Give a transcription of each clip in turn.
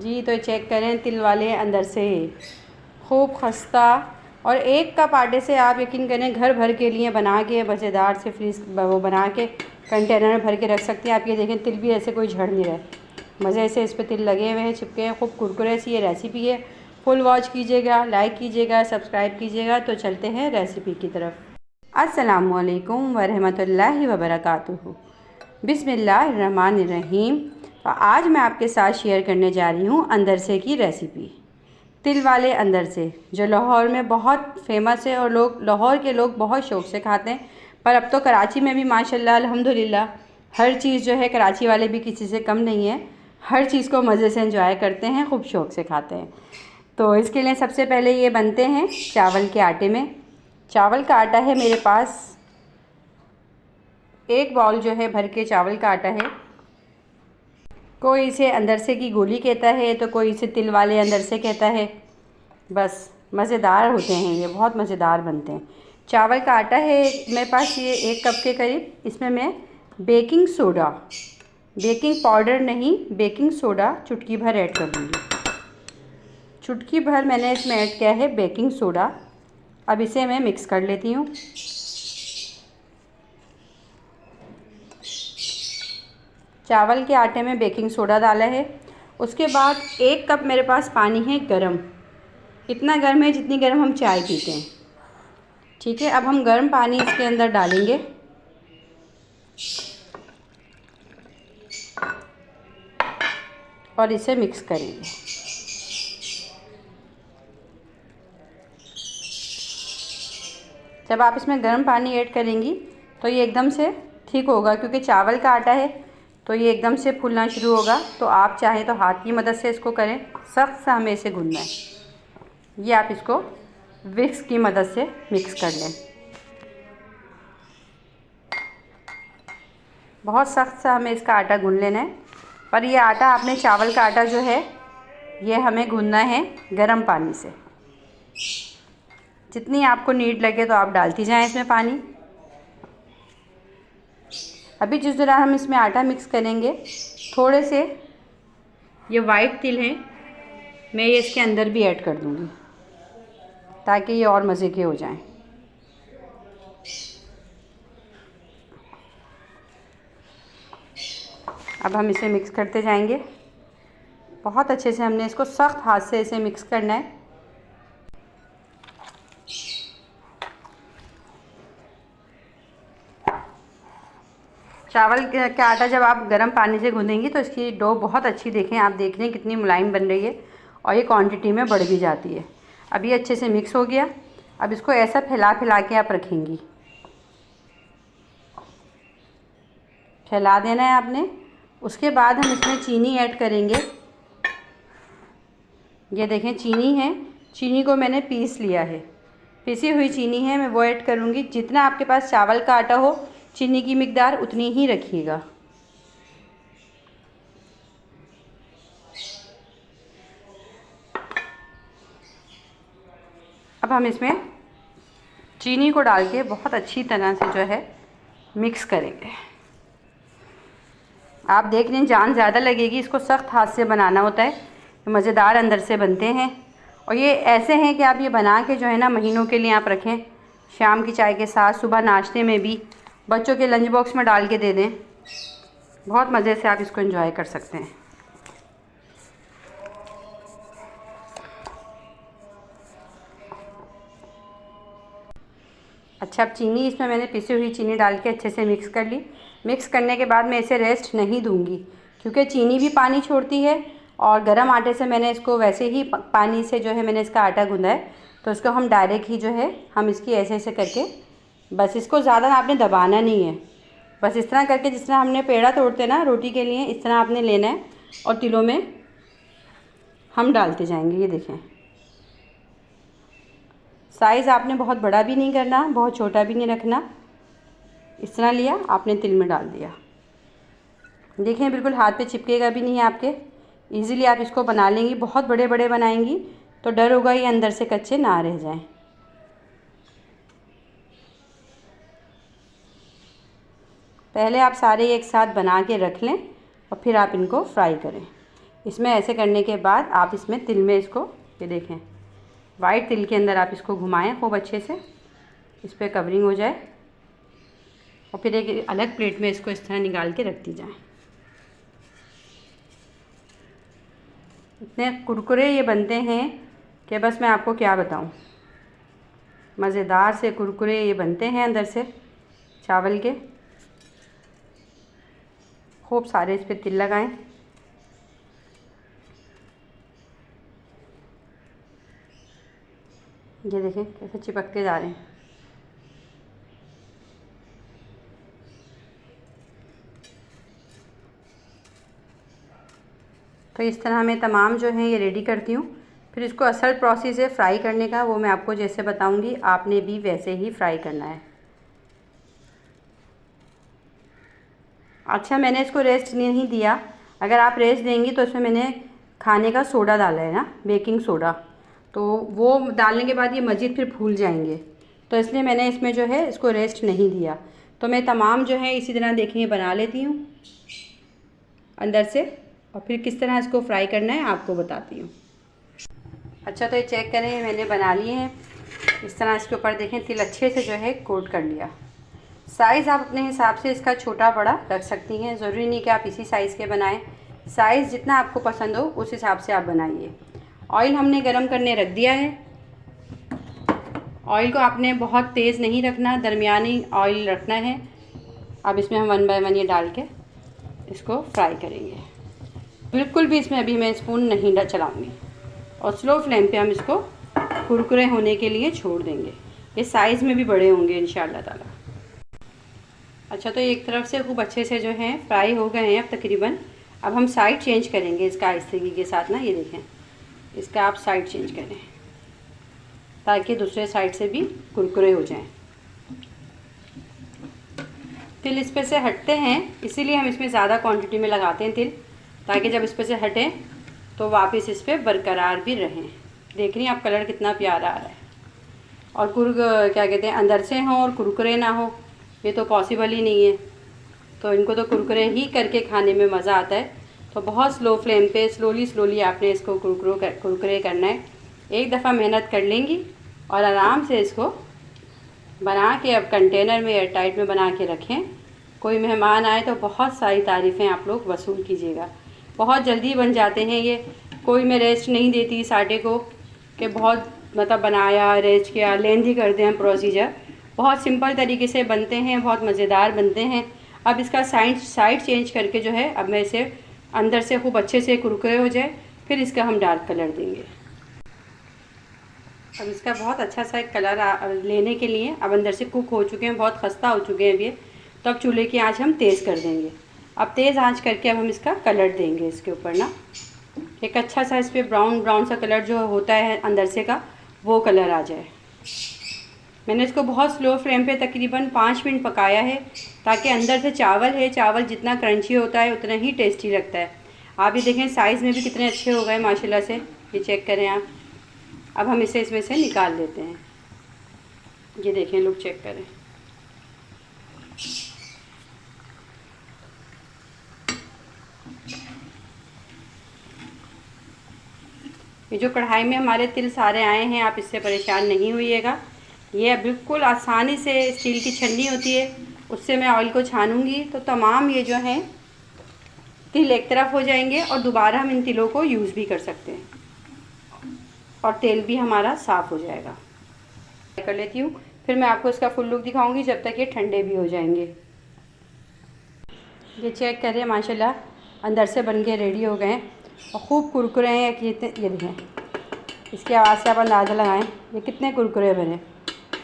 जी तो चेक करें, तिल वाले अंदर से खूब खस्ता। और 1 कप आटे से आप यकीन करें घर भर के लिए बना के मज़ेदार से फ्रीज वो बना के कंटेनर में भर के रख सकते हैं। आप ये देखें, तिल भी ऐसे कोई झड़ नहीं रहा है, मज़े से इस पर तिल लगे हुए हैं, चिपके हैं, खूब कुरकुरे सी ये रेसिपी है। फुल वॉच कीजिएगा, लाइक कीजिएगा, सब्सक्राइब कीजिएगा। तो चलते हैं रेसिपी की तरफ। अस्सलामुअलैकुम वरहमतुल्लाहि वबरकातुहू। बिस्मिल्लाहिर्रहमानिर्रहीम। आज मैं आपके साथ शेयर करने जा रही हूँ अंदर से की रेसिपी, तिल वाले अंदर से, जो लाहौर में बहुत फेमस है और लाहौर के लोग बहुत शौक़ से खाते हैं। पर अब तो कराची में भी माशाल्लाह अल्हम्दुलिल्लाह हर चीज़ जो है, कराची वाले भी किसी से कम नहीं है, हर चीज़ को मज़े से एंजॉय करते हैं, खूब शौक़ से खाते हैं। तो इसके लिए सबसे पहले ये बनते हैं चावल के आटे में। चावल का आटा है मेरे पास 1 बाउल जो है भर के चावल का आटा है। कोई इसे अंदर से की गोली कहता है, तो कोई इसे तिल वाले अंदर से कहता है। बस मज़ेदार होते हैं ये, बहुत मज़ेदार बनते हैं। चावल का आटा है मेरे पास ये 1 कप के करीब। इसमें मैं बेकिंग सोडा, बेकिंग पाउडर नहीं, बेकिंग सोडा चुटकी भर ऐड कर दूँगी। चुटकी भर मैंने इसमें ऐड किया है बेकिंग सोडा। अब इसे मैं मिक्स कर लेती हूँ। चावल के आटे में बेकिंग सोडा डाला है। उसके बाद 1 कप मेरे पास पानी है गरम, इतना गर्म है जितनी गर्म हम चाय पीते हैं। ठीक है, अब हम गर्म पानी इसके अंदर डालेंगे और इसे मिक्स करेंगे। जब आप इसमें गर्म पानी ऐड करेंगी तो ये एकदम से ठीक होगा, क्योंकि चावल का आटा है तो ये एकदम से फूलना शुरू होगा। तो आप चाहें तो हाथ की मदद से इसको करें, सख्त सा हमें इसे गूंदना है। ये आप इसको विस्क की मदद से मिक्स कर लें। बहुत सख्त सा हमें इसका आटा गूंद लेना है। पर ये आटा, आपने चावल का आटा जो है ये हमें गूंदना है गर्म पानी से। जितनी आपको नीड लगे तो आप डालती जाएं इसमें पानी। अभी जिस दौरान हम इसमें आटा मिक्स करेंगे, थोड़े से ये वाइट तिल हैं, मैं ये इसके अंदर भी ऐड कर दूँगी ताकि ये और मज़े के हो जाएं। अब हम इसे मिक्स करते जाएंगे बहुत अच्छे से। हमने इसको सख्त हाथ से इसे मिक्स करना है। चावल का आटा जब आप गर्म पानी से गूँधेंगी तो इसकी डो बहुत अच्छी, देखें आप, देख रहे हैं कितनी मुलायम बन रही है और ये क्वांटिटी में बढ़ भी जाती है। अब ये अच्छे से मिक्स हो गया। अब इसको ऐसा फैला फैला के आप रखेंगी, फैला देना है आपने। उसके बाद हम इसमें चीनी ऐड करेंगे। ये देखें चीनी है, चीनी को मैंने पीस लिया है, पिसी हुई चीनी है, मैं वो ऐड करूँगी। जितना आपके पास चावल का आटा हो, चीनी की मिकदार उतनी ही रखिएगा। अब हम इसमें चीनी को डाल के बहुत अच्छी तरह से जो है मिक्स करेंगे। आप देख रहे हैं जान ज़्यादा लगेगी, इसको सख्त हाथ से बनाना होता है, मज़ेदार अंदर से बनते हैं। और ये ऐसे हैं कि आप ये बना के जो है ना महीनों के लिए आप रखें, शाम की चाय के साथ, सुबह नाश्ते में भी, बच्चों के लंच बॉक्स में डाल के दे दें। बहुत मज़े से आप इसको एंजॉय कर सकते हैं। अच्छा, अब चीनी इसमें मैंने पिसी हुई चीनी डाल के अच्छे से मिक्स कर ली। मिक्स करने के बाद मैं इसे रेस्ट नहीं दूंगी, क्योंकि चीनी भी पानी छोड़ती है और गर्म आटे से मैंने इसको वैसे ही पानी से जो है मैंने इसका आटा गूंदा है। तो इसको हम डायरेक्ट ही जो है हम इसकी ऐसे ऐसे करके, बस इसको ज़्यादा आपने दबाना नहीं है, बस इस तरह करके जिस तरह हमने पेड़ा तोड़ते ना रोटी के लिए, इस तरह आपने लेना है और तिलों में हम डालते जाएंगे। ये देखें, साइज़ आपने बहुत बड़ा भी नहीं करना, बहुत छोटा भी नहीं रखना। इस तरह लिया आपने, तिल में डाल दिया। देखें बिल्कुल हाथ पे चिपकेगा भी नहीं है आपके, इजीली आप इसको बना लेंगी। बहुत बड़े बड़े बनाएंगी तो डर होगा ये अंदर से कच्चे ना रह जाएं। पहले आप सारे एक साथ बना के रख लें और फिर आप इनको फ्राई करें। इसमें ऐसे करने के बाद आप इसमें तिल में इसको, ये देखें वाइट तिल के अंदर आप इसको घुमाएं खूब अच्छे से, इस पर कवरिंग हो जाए और फिर एक अलग प्लेट में इसको इस तरह निकाल के रख दी जाए। इतने कुरकुरे ये बनते हैं कि बस मैं आपको क्या बताऊं। मज़ेदार से कुरकुरे ये बनते हैं अंदर से चावल के। खूब सारे इस पर तिल लगाएं। ये देखें कैसे चिपकते जा रहे हैं। तो इस तरह मैं तमाम जो हैं ये रेडी करती हूँ। फिर इसको असल प्रोसेस है फ्राई करने का, वो मैं आपको जैसे बताऊँगी आपने भी वैसे ही फ्राई करना है। अच्छा, मैंने इसको रेस्ट नहीं दिया। अगर आप रेस्ट देंगी तो इसमें मैंने खाने का सोडा डाला है ना, बेकिंग सोडा, तो वो डालने के बाद ये मज़ीद फिर फूल जाएंगे, तो इसलिए मैंने इसमें जो है इसको रेस्ट नहीं दिया। तो मैं तमाम जो है इसी तरह देखेंगे बना लेती हूँ अंदर से, और फिर किस तरह इसको फ्राई करना है आपको बताती हूँ। अच्छा, तो ये चेक करें मैंने बना लिए हैं। इस तरह इसके ऊपर देखें तिल अच्छे से जो है कोट कर लिया। साइज़ आप अपने हिसाब से इसका छोटा बड़ा रख सकती हैं, ज़रूरी नहीं कि आप इसी साइज़ के बनाएं। साइज़ जितना आपको पसंद हो उस हिसाब से आप बनाइए। ऑयल हमने गरम करने रख दिया है। ऑयल को आपने बहुत तेज़ नहीं रखना, दरमियानी ऑयल रखना है। अब इसमें हम 1 बाय 1 ये डाल के इसको फ्राई करेंगे। बिल्कुल भी इसमें अभी मैं स्पून नहीं चलाऊँगी और स्लो फ्लेम पे हम इसको कुरकुरे होने के लिए छोड़ देंगे। ये साइज़ में भी बड़े होंगे इंशाअल्लाह ताला। अच्छा, तो एक तरफ से खूब अच्छे से जो है फ्राई हो गए हैं अब तकरीबन। अब हम साइड चेंज करेंगे इसका इस तरीके के साथ ना, ये देखें इसका आप साइड चेंज करें ताकि दूसरे साइड से भी कुरकुरे हो जाएं। तिल इस पे से हटते हैं, इसीलिए हम इसमें ज़्यादा क्वांटिटी में लगाते हैं तिल, ताकि जब इस पे से हटें तो वापस इस पर बरकरार भी रहें। देख रही हैं आप कलर कितना प्यारा आ रहा है। और क्या कहते हैं अंदर से हो और कुरकुरे ना हो, ये तो पॉसिबल ही नहीं है। तो इनको तो कुरकुरे ही करके खाने में मज़ा आता है। तो बहुत स्लो फ्लेम पे स्लोली आपने इसको कुरकुरे करना है। एक दफ़ा मेहनत कर लेंगी और आराम से इसको बना के अब कंटेनर में एयर टाइट में बना के रखें। कोई मेहमान आए तो बहुत सारी तारीफ़ें आप लोग वसूल कीजिएगा। बहुत जल्दी बन जाते हैं ये। कोई मैं रेस्ट नहीं देती साडे को कि बहुत मतलब बनाया रेस्ट किया, लेंथी कर दें हम प्रोसीजर। बहुत सिंपल तरीके से बनते हैं, बहुत मज़ेदार बनते हैं। अब इसका साइड चेंज करके जो है अब मैं इसे अंदर से खूब अच्छे से कुरकुरे हो जाए, फिर इसका हम डार्क कलर देंगे। अब इसका बहुत अच्छा सा एक कलर लेने के लिए अब अंदर से कुक हो चुके हैं, बहुत खस्ता हो चुके हैं अब ये। तो अब चूल्हे की आंच हम तेज़ कर देंगे। अब तेज़ आंच करके अब हम इसका कलर देंगे इसके ऊपर ना, एक अच्छा सा इस पर ब्राउन सा कलर जो होता है अंदर से का वो कलर आ जाए। मैंने इसको बहुत स्लो फ्लेम पे तकरीबन 5 मिनट पकाया है, ताकि अंदर से चावल जितना क्रंची होता है उतना ही टेस्टी लगता है। आप ये देखें साइज़ में भी कितने अच्छे हो गए माशाल्लाह से, ये चेक करें आप। अब हम इसे इसमें से निकाल लेते हैं। ये देखें, लुक चेक करें। ये जो कढ़ाई में हमारे तिल सारे आए हैं, आप इससे परेशान नहीं होइएगा। ये बिल्कुल आसानी से स्टील की छन्नी होती है, उससे मैं ऑयल को छानूंगी तो तमाम ये जो हैं तिल एक तरफ हो जाएंगे और दोबारा हम इन तिलों को यूज़ भी कर सकते हैं और तेल भी हमारा साफ़ हो जाएगा। कर लेती हूँ, फिर मैं आपको इसका फुल लुक दिखाऊंगी जब तक ये ठंडे भी हो जाएंगे। ये चेक करें माशाल्लाह अंदर से बन के रेडी हो गए और ख़ूब कुरकुरे हैं। ये देखें, इसकी आवाज़ से आप अंदाज़ा लगाएं ये कितने कुरकुरे बने।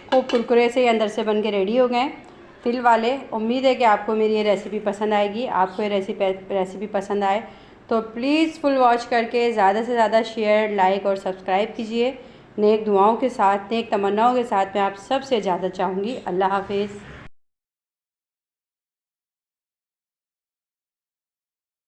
खूब कुरकुरे से ये अंदर से बन के रेडी हो गए तिल वाले। उम्मीद है कि आपको मेरी ये रेसिपी पसंद आएगी। आपको ये रेसिपी पसंद आए तो प्लीज़ फुल वॉच करके ज़्यादा से ज़्यादा शेयर, लाइक और सब्सक्राइब कीजिए। नेक दुआओं के साथ, नेक तमन्नाओं के साथ मैं आप सबसे ज़्यादा चाहूँगी। अल्लाह हाफिज़।